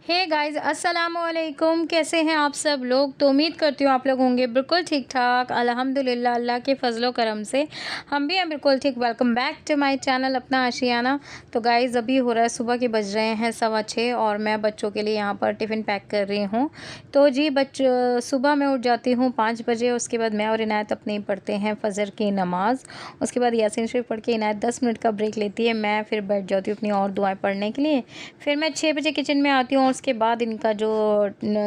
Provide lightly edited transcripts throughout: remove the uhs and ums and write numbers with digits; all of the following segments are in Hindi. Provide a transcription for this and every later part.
हे गाइस अस्सलाम वालेकुम। कैसे हैं आप सब लोग? तो उम्मीद करती हूँ आप लोग होंगे बिल्कुल ठीक ठाक। अल्हम्दुलिल्लाह अल्लाह के फजलो करम से हम भी हैं बिल्कुल ठीक। Welcome back to my channel अपना आशियाना। तो गाइस अभी हो रहा है सुबह के बज रहे हैं 6:15 और मैं बच्चों के लिए यहाँ पर टिफ़िन पैक कर रही हूँ। तो जी सुबह मैं उठ जाती हूँ 5 बजे। उसके बाद मैं और इनायत अपनी पढ़ते हैं फ़जर की नमाज़। उसके बाद यासीन शरीफ पढ़ के इनायत 10 मिनट का ब्रेक लेती है। मैं फिर बैठ जाती हूँ अपनी और दुआएं पढ़ने के लिए। फिर मैं 6 बजे किचन में आती हूँ। उसके बाद इनका जो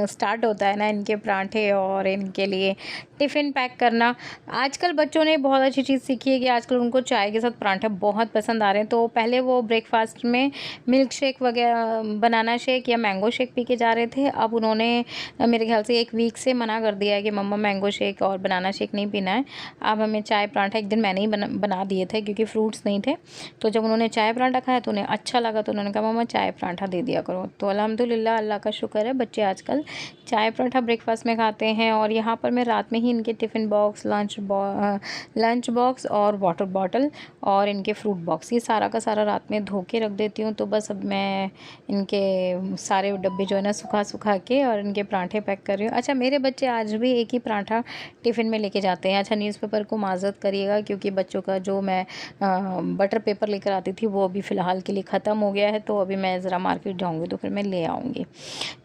स्टार्ट होता है ना, इनके पराठे और इनके लिए टिफ़िन पैक करना। आजकल बच्चों ने बहुत अच्छी चीज़ सीखी है कि आजकल उनको चाय के साथ पराठे बहुत पसंद आ रहे हैं। तो पहले वो ब्रेकफास्ट में मिल्क शेक वगैरह, बनाना शेक या मैंगो शेक पी के जा रहे थे। अब उन्होंने मेरे ख्याल से 1 वीक से मना कर दिया है कि मम्मा मैंगो शेक और बनाना शेक नहीं पीना है। अब हमें चाय पराठा एक दिन मैंने ही बना दिए थे क्योंकि फ्रूट्स नहीं थे। तो जब उन्होंने चाय पराठा खाया तो उन्हें अच्छा लगा, तो उन्होंने कहा मम्मा चाय पराठा दे दिया करो। तो अल्हम्दुलिल्लाह अल्लाह का शुक्र है, बच्चे आजकल चाय पराठा ब्रेकफास्ट में खाते हैं। और यहाँ पर मैं रात में ही इनके टिफ़िन बॉक्स, लंच बॉक्स और वाटर बॉटल और इनके फ्रूट बॉक्स, ये सारा का सारा रात में धो के रख देती हूँ। तो बस अब मैं इनके सारे डब्बे जो है ना सुखा के और इनके पराठे पैक कर रही हूँ। अच्छा, मेरे बच्चे आज भी एक ही पराठा टिफ़िन में लेके जाते हैं। अच्छा, न्यूज़पेपर को माज़रत करिएगा क्योंकि बच्चों का जो मैं बटर पेपर लेकर आती थी वो अभी फ़िलहाल के लिए ख़त्म हो गया है। तो अभी मैं ज़रा मार्केट जाऊँगी तो फिर मैं ले आऊँगी।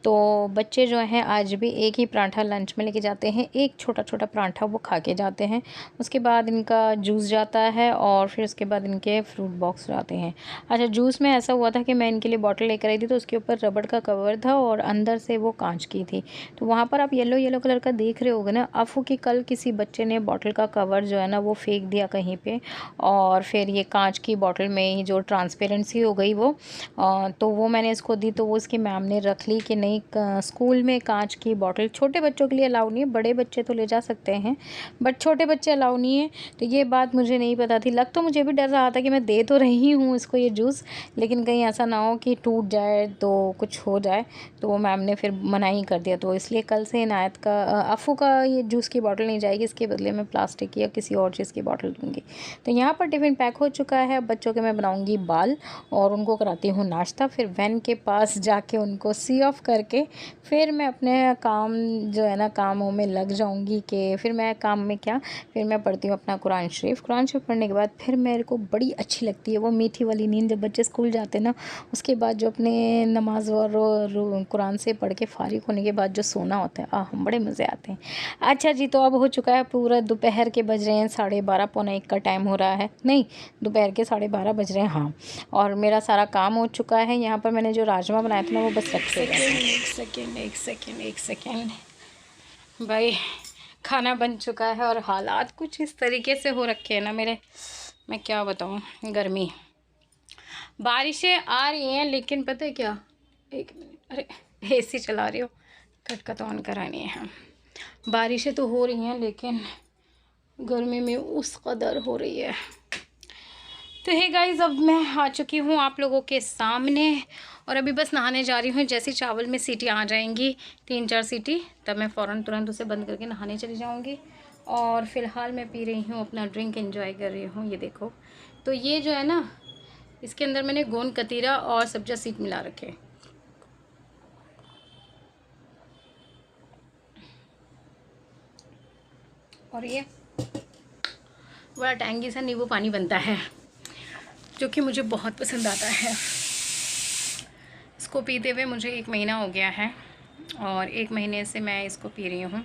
तो बच्चे जो हैं आज भी एक ही पराठा लंच में लेके जाते हैं। एक छोटा-छोटा पराठा वो खा के जाते हैं। उसके बाद इनका जूस जाता है और फिर उसके बाद इनके फ्रूट बॉक्स जाते हैं। अच्छा, जूस में ऐसा हुआ था कि मैं इनके लिए बॉटल लेकर आई थी तो उसके ऊपर रबड़ का कवर था और अंदर से वो काँच की थी। तो वहाँ पर आप येलो कलर का देख रहे होगे ना, अफ़ू कि कल किसी बच्चे ने बॉटल का कवर जो है ना वो फेंक दिया कहीं पे और फिर ये काँच की बॉटल में ही जो ट्रांसपेरेंसी हो गई वो। तो वो मैंने इसको दी तो वो इसकी मैम ने रख ली कि नहीं, स्कूल में कांच की बॉटल छोटे बच्चों के लिए अलाउ नहीं है, बड़े बच्चे तो ले जा सकते हैं बट छोटे बच्चे अलाउ नहीं है। तो ये बात मुझे नहीं पता थी। लग तो मुझे भी डर रहा था कि मैं दे तो रही हूँ इसको ये जूस, लेकिन कहीं ऐसा ना हो कि टूट जाए तो कुछ हो जाए। तो वो मैम ने फिर मना ही कर दिया। तो इसलिए कल से इनायत का अफ़ू का ये जूस की बॉटल नहीं जाएगी, इसके बदले में प्लास्टिक की या किसी और चीज़ की बॉटल दूँगी। तो यहाँ पर टिफ़िन पैक हो चुका है। बच्चों के मैं बनाऊँगी बाल और उनको कराती हूँ नाश्ता। फिर वैन के पास जाके उनको सी ऑफ करके फिर मैं अपने काम जो है ना कामों में लग जाऊंगी। कि फिर मैं काम में क्या, फिर मैं पढ़ती हूँ अपना कुरान शरीफ पढ़ने के बाद फिर मेरे को बड़ी अच्छी लगती है वो मीठी वाली नींद। जब बच्चे स्कूल जाते हैं ना उसके बाद जो अपने नमाज और कुरान से पढ़ के फारिग होने के बाद जो सोना होता है, बड़े मज़े आते हैं। अच्छा जी, तो अब हो चुका है पूरा दोपहर के बज रहे हैं 12:30, पौने 1 का टाइम हो रहा है, नहीं दोपहर के 12:30 बज रहे हैं हाँ। और मेरा सारा काम हो चुका है। यहाँ पर मैंने जो राजमा बनाया था ना वो बस रखे हुए हैं। एक सेकेंड भाई, खाना बन चुका है और हालात कुछ इस तरीके से हो रखे हैं ना मेरे, मैं क्या बताऊँ। गर्मी, बारिशें आ रही हैं लेकिन पता है क्या, एक मिनट, अरे एसी चला रही हो, खटका तो ऑन करानी है। बारिशें तो हो रही हैं लेकिन गर्मी में उस कदर हो रही है। तो हे गाइस, अब मैं आ चुकी हूँ आप लोगों के सामने और अभी बस नहाने जा रही हूँ। जैसे चावल में सीटी आ जाएंगी 3-4 सीटी, तब मैं फ़ौरन तुरंत उसे बंद करके नहाने चली जाऊँगी। और फ़िलहाल मैं पी रही हूँ अपना ड्रिंक, एंजॉय कर रही हूँ। ये देखो, तो ये जो है ना इसके अंदर मैंने गोंद कतीरा और सब्जा सीड मिला रखे। और ये बड़ा टैंगी सा नींबू पानी बनता है जो कि मुझे बहुत पसंद आता है। इसको पीते हुए मुझे 1 महीना हो गया है और 1 महीने से मैं इसको पी रही हूँ।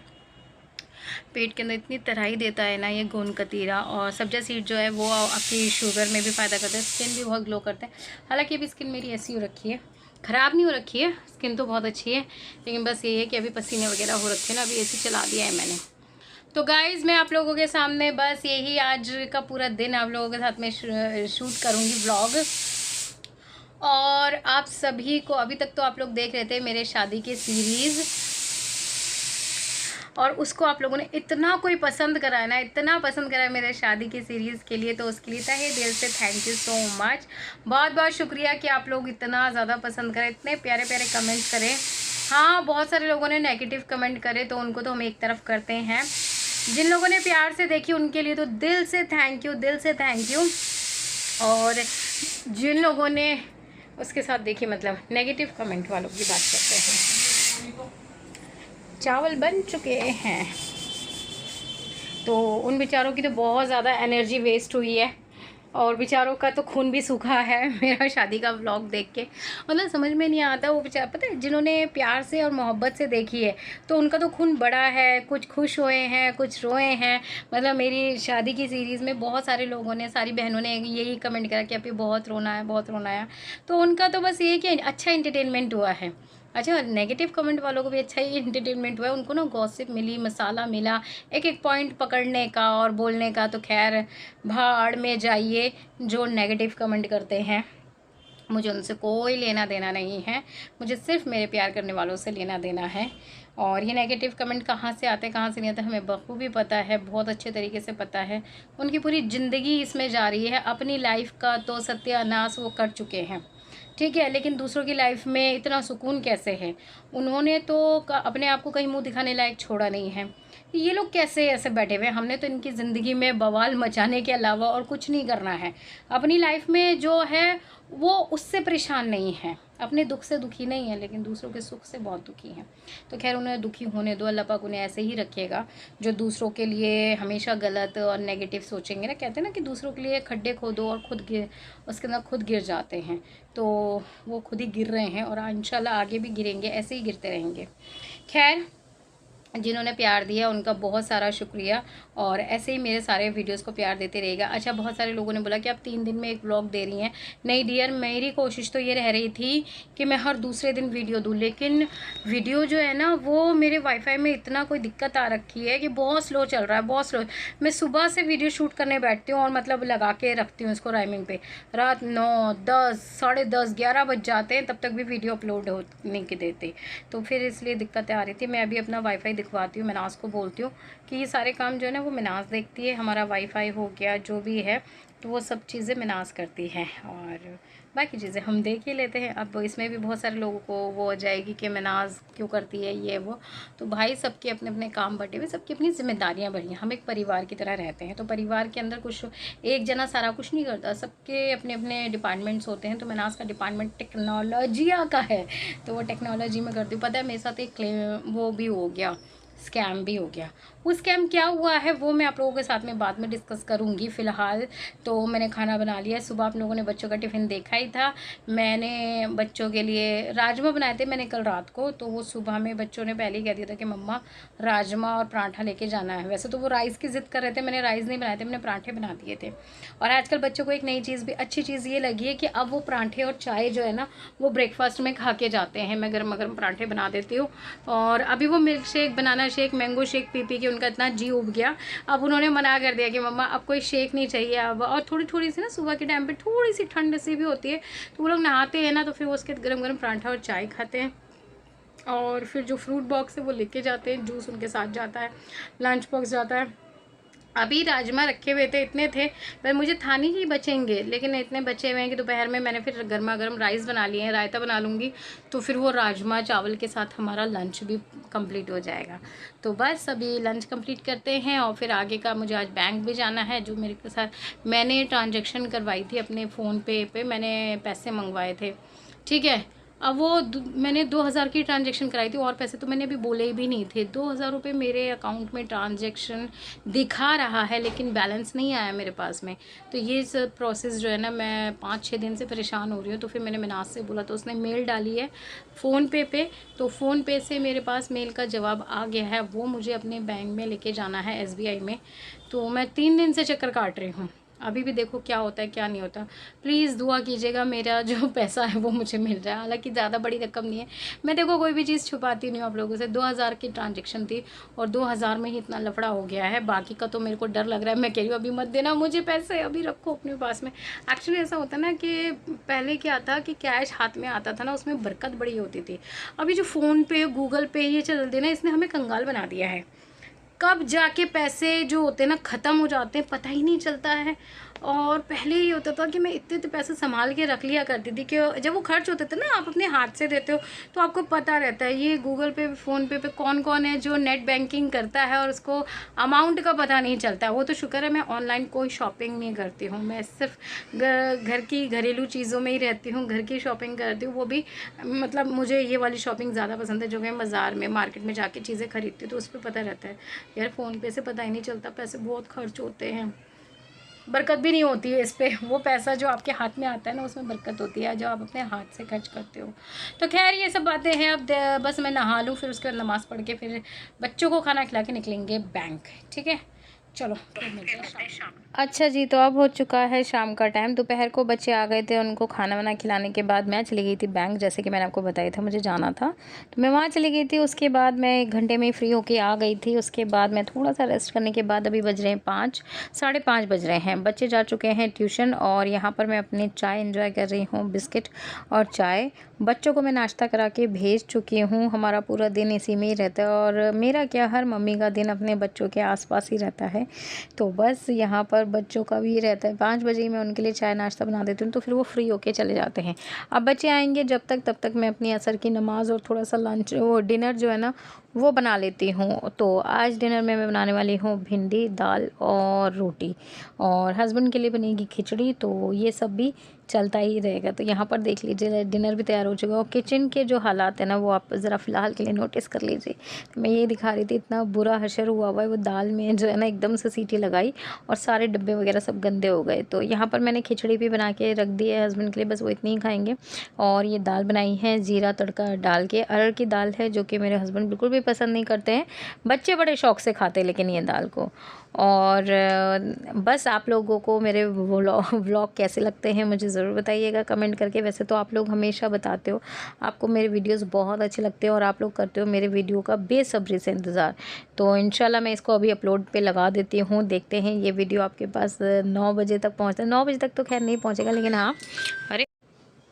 पेट के अंदर इतनी तराई देता है ना ये गोंद कतीरा, और सब्जा सीड जो है वो आपकी शुगर में भी फ़ायदा करता है, स्किन भी बहुत ग्लो करता है। हालांकि अभी स्किन मेरी ऐसी हो रखी है, ख़राब नहीं हो रखी है, स्किन तो बहुत अच्छी है, लेकिन बस ये है कि अभी पसीने वगैरह हो रखे हैं ना, अभी एसी चला दिया है मैंने। तो गाइज़, मैं आप लोगों के सामने बस यही आज का पूरा दिन आप लोगों के साथ में शूट करूँगी व्लॉग। और आप सभी को, अभी तक तो आप लोग देख रहे थे मेरे शादी के सीरीज़, और उसको आप लोगों ने इतना कोई पसंद करा है ना, इतना पसंद करा है मेरे शादी की सीरीज़ के लिए, तो उसके लिए तहे दिल से थैंक यू सो मच। बहुत बहुत शुक्रिया कि आप लोग इतना ज़्यादा पसंद करें, इतने प्यारे प्यारे कमेंट्स करें। हाँ, बहुत सारे लोगों ने नेगेटिव कमेंट करे तो उनको तो हम एक तरफ करते हैं। जिन लोगों ने प्यार से देखी उनके लिए तो दिल से थैंक यू, दिल से थैंक यू। और जिन लोगों ने उसके साथ देखिए मतलब नेगेटिव कमेंट वालों की बात करते हैं। चावल बन चुके हैं, तो उन बेचारों की तो बहुत ज़्यादा एनर्जी वेस्ट हुई है और बेचारों का तो खून भी सूखा है मेरा शादी का व्लॉग देख के। मतलब समझ में नहीं आता, वो बेचारा पता है जिन्होंने प्यार से और मोहब्बत से देखी है तो उनका तो खून बड़ा है, कुछ खुश हुए हैं कुछ रोए हैं। मतलब मेरी शादी की सीरीज़ में बहुत सारे लोगों ने, सारी बहनों ने यही कमेंट करा कि अभी बहुत रोना है बहुत रोना है। तो उनका तो बस ये कि अच्छा इंटरटेनमेंट हुआ है। अच्छा, नेगेटिव कमेंट वालों को भी अच्छा ही इंटरटेनमेंट हुआ है, उनको ना गॉसिप मिली, मसाला मिला, एक एक पॉइंट पकड़ने का और बोलने का। तो खैर भाड़ में जाइए जो नेगेटिव कमेंट करते हैं, मुझे उनसे कोई लेना देना नहीं है, मुझे सिर्फ मेरे प्यार करने वालों से लेना देना है। और ये नेगेटिव कमेंट कहाँ से आते हैं कहाँ से नहीं आते हमें बखूबी पता है, बहुत अच्छे तरीके से पता है। उनकी पूरी ज़िंदगी इसमें जा रही है, अपनी लाइफ का तो सत्यानाश वो कर चुके हैं, ठीक है, लेकिन दूसरों की लाइफ में इतना सुकून कैसे है? उन्होंने तो अपने आप को कहीं मुंह दिखाने लायक छोड़ा नहीं है। ये लोग कैसे ऐसे बैठे हुए? हमने तो इनकी ज़िंदगी में बवाल मचाने के अलावा और कुछ नहीं करना है। अपनी लाइफ में जो है वो उससे परेशान नहीं है, अपने दुख से दुखी नहीं है, लेकिन दूसरों के सुख से बहुत दुखी हैं। तो खैर उन्हें दुखी होने दो, अल्लाह पाक उन्हें ऐसे ही रखेगा। जो दूसरों के लिए हमेशा गलत और नेगेटिव सोचेंगे ना, कहते हैं ना कि दूसरों के लिए खड्डे खोदो और खुद गिर उसके अंदर खुद गिर जाते हैं, तो वो खुद ही गिर रहे हैं और इंशाल्लाह आगे भी गिरेंगे, ऐसे ही गिरते रहेंगे। खैर जिन्होंने प्यार दिया उनका बहुत सारा शुक्रिया और ऐसे ही मेरे सारे वीडियोस को प्यार देते रहेगा। अच्छा, बहुत सारे लोगों ने बोला कि आप 3 दिन में एक व्लॉग दे रही हैं। नहीं डियर, मेरी कोशिश तो ये रह रही थी कि मैं हर दूसरे दिन वीडियो दूँ, लेकिन वीडियो जो है ना वो मेरे वाईफाई में इतना कोई दिक्कत आ रखी है कि बहुत स्लो चल रहा है, बहुत स्लो। मैं सुबह से वीडियो शूट करने बैठती हूँ और मतलब लगा के रखती हूँ इसको राइमिंग पे, रात 9, 10, 10:30, 11 बज जाते हैं, तब तक भी वीडियो अपलोड होने के देते। तो फिर इसलिए दिक्कतें आ रही थी। मैं अभी अपना वाईफाई दिखवाती हूँ, मिनाज को बोलती हूँ कि ये सारे काम जो है ना वो मिनाज देखती है, हमारा वाईफाई हो गया जो भी है तो वो सब चीज़ें मिनाज करती है और बाकी चीज़ें हम देख ही लेते हैं। अब इसमें भी बहुत सारे लोगों को वो हो जाएगी कि मिनाज क्यों करती है ये वो, तो भाई सबके अपने अपने काम बटे हुए, सबकी अपनी जिम्मेदारियां बढ़ी हैं। हम एक परिवार की तरह रहते हैं, तो परिवार के अंदर कुछ एक जना सारा कुछ नहीं करता, सबके अपने अपने डिपार्टमेंट्स होते हैं। तो मिनाज का डिपार्टमेंट टेक्नोलॉजिया का है, तो वो टेक्नोलॉजी में करती हूँ। पता है मेरे साथ एक वो भी हो गया, स्कैम भी हो गया। वो स्कैम क्या हुआ है वो मैं आप लोगों के साथ में बाद में डिस्कस करूँगी। फ़िलहाल तो मैंने खाना बना लिया है। सुबह आप लोगों ने बच्चों का टिफ़िन देखा ही था। मैंने बच्चों के लिए राजमा बनाए थे मैंने कल रात को, तो वो सुबह में बच्चों ने पहले ही कह दिया था कि मम्मा राजमा और पराठा लेके जाना है। वैसे तो वो राइस की ज़िद कर रहे थे, मैंने राइस नहीं बनाए थे, मैंने पराठे बना दिए थे। और आजकल बच्चों को एक नई चीज़ भी अच्छी चीज़ ये लगी है कि अब वो पराठे और चाय जो है ना वो ब्रेकफास्ट में खा के जाते हैं। मैं गर्मा गर्म पराठे बना देती हूँ। और अभी वो milk shake, banana shake, mango shake P P के उनका इतना जी उब गया। अब उन्होंने मना कर दिया कि मम्मा अब कोई शेक नहीं चाहिए अब। और थोड़ी थोड़ी सी ना सुबह के टाइम पे थोड़ी सी ठंड सी भी होती है, तो वो लोग नहाते हैं ना तो फिर वो उसके गर्म गर्म पराठा और चाय खाते हैं। और फिर जो फ्रूट बॉक्स है वो लेके जाते हैं, जूस उनके साथ जाता है, लंच बॉक्स जाता है। अभी राजमा रखे हुए थे, इतने थे पर मुझे था नहीं कि बचेंगे, लेकिन इतने बचे हुए हैं कि दोपहर में मैंने फिर गर्मा गर्म राइस बना लिए हैं, रायता बना लूँगी, तो फिर वो राजमा चावल के साथ हमारा लंच भी कंप्लीट हो जाएगा। तो बस अभी लंच कंप्लीट करते हैं और फिर आगे का मुझे आज बैंक भी जाना है। जो मेरे के साथ मैंने ट्रांजेक्शन करवाई थी अपने फ़ोन पे मैंने पैसे मंगवाए थे, ठीक है। अब वो मैंने 2000 की ट्रांजैक्शन कराई थी और पैसे तो मैंने अभी बोले भी नहीं थे। 2000 रुपये मेरे अकाउंट में ट्रांजैक्शन दिखा रहा है लेकिन बैलेंस नहीं आया मेरे पास में। तो ये सब प्रोसेस जो है ना मैं 5-6 दिन से परेशान हो रही हूँ। तो फिर मैंने मिनाज से बोला तो उसने मेल डाली है फ़ोनपे पे, तो फ़ोनपे से मेरे पास मेल का जवाब आ गया है। वो मुझे अपने बैंक में लेके जाना है SBI में। तो मैं 3 दिन से चक्कर काट रही हूँ, अभी भी देखो क्या होता है क्या नहीं होता। प्लीज़ दुआ कीजिएगा मेरा जो पैसा है वो मुझे मिल जाए। हालांकि ज़्यादा बड़ी रकम नहीं है, मैं देखो कोई भी चीज़ छुपाती नहीं हूँ आप लोगों से। 2000 की ट्रांजैक्शन थी और 2000 में ही इतना लफड़ा हो गया है। बाकी का तो मेरे को डर लग रहा है, मैं कह रही हूँ अभी मत देना मुझे पैसे, अभी रखो अपने पास में। एक्चुअली ऐसा होता है ना कि पहले क्या था कि कैश हाथ में आता था ना, उसमें बरकत बड़ी होती थी। अभी जो फ़ोनपे, गूगल पे ये चलते ना, इसने हमें कंगाल बना दिया है। कब जाके पैसे जो होते हैं ना ख़त्म हो जाते हैं पता ही नहीं चलता है। और पहले ये होता था कि मैं इतने इतने पैसे संभाल के रख लिया करती थी कि जब वो खर्च होते थे ना, आप अपने हाथ से देते हो तो आपको पता रहता है ये गूगल पे, फ़ोनपे पे कौन कौन है जो नेट बैंकिंग करता है और उसको अमाउंट का पता नहीं चलता है। वो तो शुक्र है मैं ऑनलाइन कोई शॉपिंग नहीं करती हूँ, मैं सिर्फ घर की घरेलू चीज़ों में ही रहती हूँ, घर की शॉपिंग करती हूँ। वो भी मतलब मुझे ये वाली शॉपिंग ज़्यादा पसंद है जो मैं बाज़ार में मार्केट में जाके चीज़ें खरीदती हूँ, तो उस पर पता रहता है। यार फ़ोनपे से पता ही नहीं चलता, पैसे बहुत खर्च होते हैं, बरकत भी नहीं होती है इस पे। वो पैसा जो आपके हाथ में आता है ना, उसमें बरकत होती है जो आप अपने हाथ से खर्च करते हो। तो खैर ये सब बातें हैं। अब बस मैं नहा लूँ, फिर उसके बाद नमाज़ पढ़ के फिर बच्चों को खाना खिला के निकलेंगे बैंक। ठीक है, चलो फिर मिलते हैं शाम। अच्छा जी, तो अब हो चुका है शाम का टाइम। दोपहर को बच्चे आ गए थे, उनको खाना वाना खिलाने के बाद मैं चली गई थी बैंक, जैसे कि मैंने आपको बताया था मुझे जाना था, तो मैं वहाँ चली गई थी। उसके बाद मैं 1 घंटे में ही फ्री होके आ गई थी। उसके बाद मैं थोड़ा सा रेस्ट करने के बाद अभी बज रहे हैं 5, साढ़े 5 बज रहे हैं। बच्चे जा चुके हैं ट्यूशन और यहाँ पर मैं अपनी चाय एंजॉय कर रही हूँ, बिस्किट और चाय। बच्चों को मैं नाश्ता करा के भेज चुकी हूँ। हमारा पूरा दिन इसी में ही रहता है और मेरा क्या, हर मम्मी का दिन अपने बच्चों के आसपास ही रहता है। तो बस यहाँ पर बच्चों का भी रहता है, 5 बजे ही मैं उनके लिए चाय नाश्ता बना देती हूँ, तो फिर वो फ्री होके चले जाते हैं। अब बच्चे आएंगे जब तक, तब तक मैं अपनी असर की नमाज़ और थोड़ा सा लंच, वो डिनर जो है ना वो बना लेती हूँ। तो आज डिनर में मैं बनाने वाली हूँ भिंडी, दाल और रोटी, और हस्बैंड के लिए बनेगी खिचड़ी। तो ये सब भी चलता ही रहेगा। तो यहाँ पर देख लीजिए डिनर भी तैयार हो चुका है और किचन के जो हालात है ना वो आप ज़रा फ़िलहाल के लिए नोटिस कर लीजिए। तो मैं ये दिखा रही थी, इतना बुरा हशर हुआ है वो दाल में जो है ना, एकदम से सीटी लगाई और सारे डब्बे वगैरह सब गंदे हो गए। तो यहाँ पर मैंने खिचड़ी भी बना के रख दी है हस्बैंड के लिए, बस वो इतनी ही खाएंगे। और ये दाल बनाई है जीरा तड़का डाल के, अरहर की दाल है जो कि मेरे हस्बैंड बिल्कुल भी पसंद नहीं करते हैं, बच्चे बड़े शौक से खाते हैं लेकिन ये दाल को। और बस आप लोगों को मेरे व्लॉग कैसे लगते हैं मुझे ज़रूर बताइएगा कमेंट करके। वैसे तो आप लोग हमेशा बताते हो आपको मेरे वीडियोस बहुत अच्छे लगते हैं और आप लोग करते हो मेरे वीडियो का बेसब्री से इंतज़ार। तो इंशाल्लाह मैं इसको अभी अपलोड पे लगा देती हूँ। देखते हैं ये वीडियो आपके पास 9 बजे तक पहुँचता है। 9 बजे तक तो खैर नहीं पहुँचेगा, लेकिन हाँ, अरे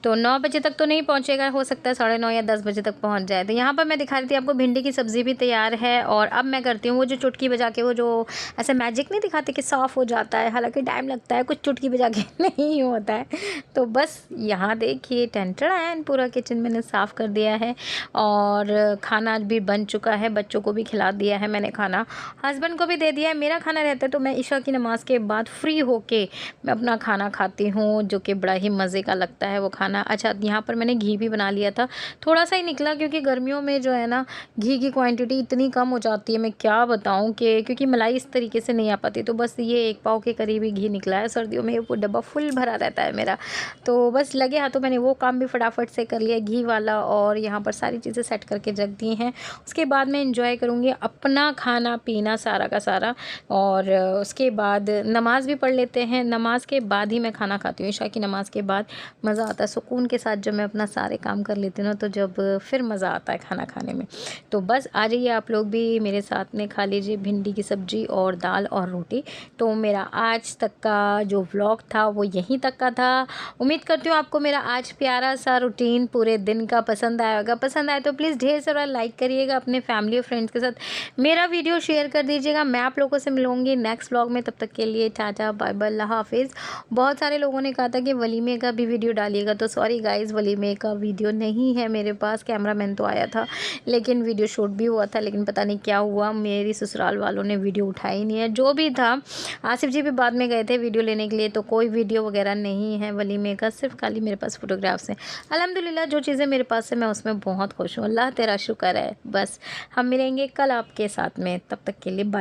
तो 9 बजे तक तो नहीं पहुंचेगा, हो सकता है 9:30 या 10 बजे तक पहुंच जाए। तो यहाँ पर मैं दिखा रही थी आपको भिंडी की सब्ज़ी भी तैयार है। और अब मैं करती हूँ वो जो चुटकी बजा के, वो जो ऐसे मैजिक नहीं दिखाते कि साफ़ हो जाता है, हालांकि टाइम लगता है, कुछ चुटकी बजा के नहीं होता है। तो बस यहाँ देखिए टेंटन पूरा किचन मैंने साफ़ कर दिया है और खाना भी बन चुका है। बच्चों को भी खिला दिया है मैंने खाना, हस्बैंड को भी दे दिया है। मेरा खाना रहता है तो मैं ईशा की नमाज़ के बाद फ्री होके मैं अपना खाना खाती हूँ, जो कि बड़ा ही मज़े का लगता है वो खाना। अच्छा, यहाँ पर मैंने घी भी बना लिया था, थोड़ा सा ही निकला क्योंकि गर्मियों में जो है ना घी की क्वांटिटी इतनी कम हो जाती है, मैं क्या बताऊँ, कि क्योंकि मलाई इस तरीके से नहीं आ पाती। तो बस ये 1 पाव के करीब ही घी निकला है। सर्दियों में वो डब्बा फुल भरा रहता है मेरा। तो बस लगे हाथों मैंने वो काम भी फटाफट से कर लिया घी वाला, और यहाँ पर सारी चीज़ें सेट करके रख दी हैं। उसके बाद मैं इंजॉय करूँगी अपना खाना पीना सारा का सारा, और उसके बाद नमाज़ भी पढ़ लेते हैं। नमाज के बाद ही मैं खाना खाती हूँ, ईशा की नमाज़ के बाद मज़ा आता है सुकून के साथ जब मैं अपना सारे काम कर लेती हूँ ना, तो जब फिर मज़ा आता है खाना खाने में। तो बस आ जाइए आप लोग भी मेरे साथ में, खा लीजिए भिंडी की सब्ज़ी और दाल और रोटी। तो मेरा आज तक का जो व्लॉग था वो यहीं तक का था। उम्मीद करती हूँ आपको मेरा आज प्यारा सा रूटीन पूरे दिन का पसंद आया होगा। पसंद आए तो प्लीज़ ढेर सारा लाइक करिएगा, अपने फैमिली और फ्रेंड्स के साथ मेरा वीडियो शेयर कर दीजिएगा। मैं आप लोगों से मिलूँगी नेक्स्ट व्लॉग में, तब तक के लिए टाटा बाय बाय, अल्लाह हाफिज़। बहुत सारे लोगों ने कहा था कि वलीमे का भी वीडियो डालिएगा, तो सॉरी गाइज़, वलीमे का वीडियो नहीं है मेरे पास। कैमरामैन तो आया था लेकिन वीडियो शूट भी हुआ था, लेकिन पता नहीं क्या हुआ, मेरी ससुराल वालों ने वीडियो उठाई ही नहीं है। जो भी था, आसिफ जी भी बाद में गए थे वीडियो लेने के लिए, तो कोई वीडियो वगैरह नहीं है वलीमे का, सिर्फ खाली मेरे पास फ़ोटोग्राफ्स हैं। अल्हम्दुलिल्लाह जो चीज़ें मेरे पास है मैं उसमें बहुत खुश हूँ, अल्लाह तेरा शुक्र है। बस हम मिलेंगे कल आपके साथ में, तब तक के लिए बाय।